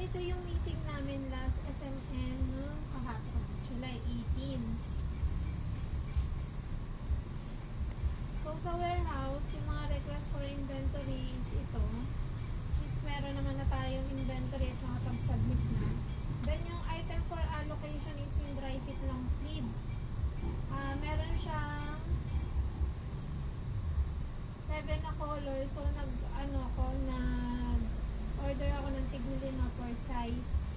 ito yung meeting namin last SMN noong kahapon, July 18. So, sa warehouse, yung mga request for inventory is ito. Is meron naman na tayong inventory at nakapag-submit na. Then, yung item for allocation is yung dry fit long sleeve. Meron siyang 7 na color. So, order ako ng tig-5 per size.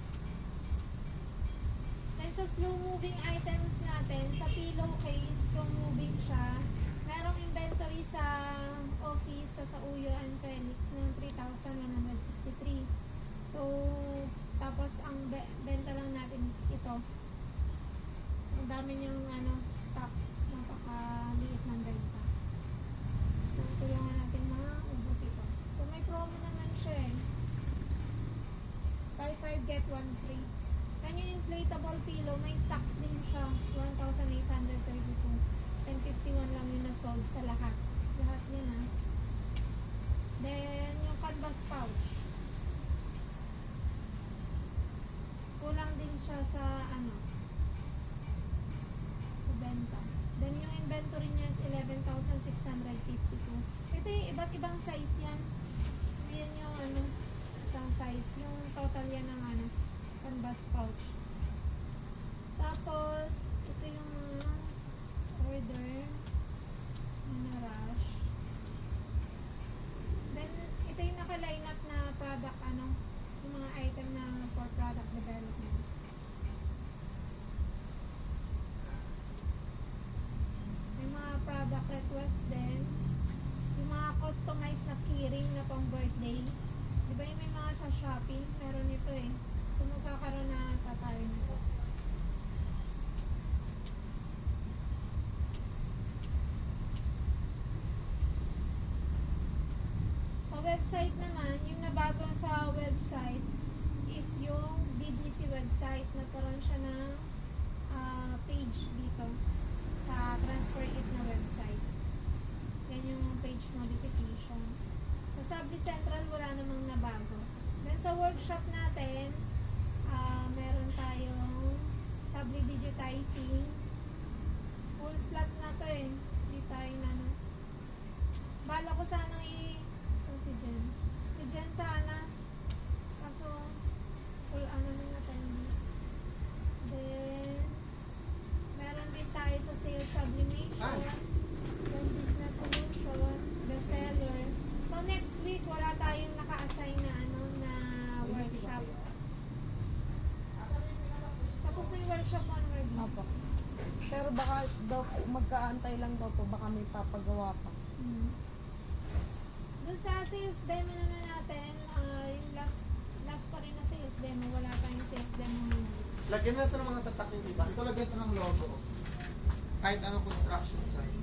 Then, sa slow moving items natin, sa pillowcase, kung moving siya, merong inventory sa office, sa Uyo and Phoenix ng 3,163. So, tapos ang benta lang natin is ito. Ang dami niyang stocks, napakaliit ng benta. So, tulungan natin maubos ito. So, may promo naman siya eh. Buy 5, get 1 free. Then yung inflatable pillow, may stocks din siya. 1,832. 1051 lang yun na sold sa lahat. Lahat niya na. Then, yung canvas pouch. Kulang din siya sa sa benta. Then, yung inventory niya is 11,652. Ito yung iba't ibang size yan. Yan yung isang size. Yung total yan ng canvas pouch. Tapos, ito yung order na rush. Then, ito yung naka-line up na product, yung mga item na for product development. May mga product request din. Yung mga customized na keyring na pang birthday. Diba yung may mga sa Shopee? Meron ito eh. Kung magkakaroon na tayo nito. Website naman, yung nabago sa website is yung BDC website. Nagkaroon siya ng page dito sa Transfer It na website. Yan yung page modification. Sa Subli Central, wala namang nabago. Then sa workshop natin, meron tayong Subli Digitizing. Full slot na to eh. Hindi tayo bala ko sana si Jen sana. Kaso, full na tennis. Then, meron din tayo sa sales sublimation, yung business solution, bestseller. So, next week, wala tayong naka-assign na workshop. Tapos na yung workshop onward. Opo. Pero baka daw, magkaantay lang daw po, baka may papagawa pa. Doon sa sales demo naman natin, yung last pa rin na sales demo, wala tayong sales demo ngayon. Lagyan natin ng mga tatak yung iba. Ito lagyan ito ng logo. Kahit anong construction site.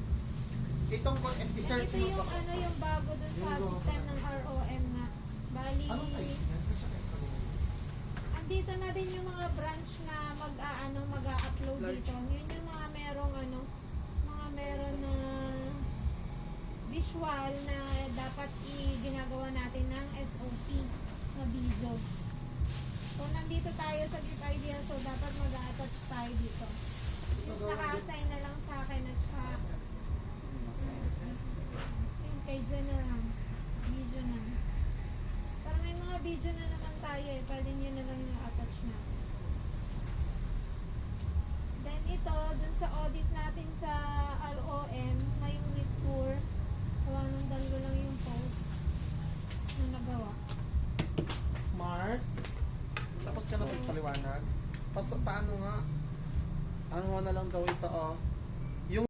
Itong Ito yung yung bago doon sa system ng ROM na. Bali, anong size yan? andito na din yung mga branch na mag-a-upload dito. Yun yung mga meron na visual na dapat ginagawa natin ng SOP na video. So, nandito tayo sa Gift Idea, so dapat mag-attach tayo dito. Since naka-assign na lang sa akin at saka yung page na lang, video na. Para may mga video na naman tayo eh, pwede nyo na lang yung attach na. Then ito, dun sa audit natin sa ROM, ngayong knit tour, gawa ng dalawa lang yung post na nagawa. Mars. Tapos ka na paliwanag. Paano nga? Ano na lang daw ito, oh.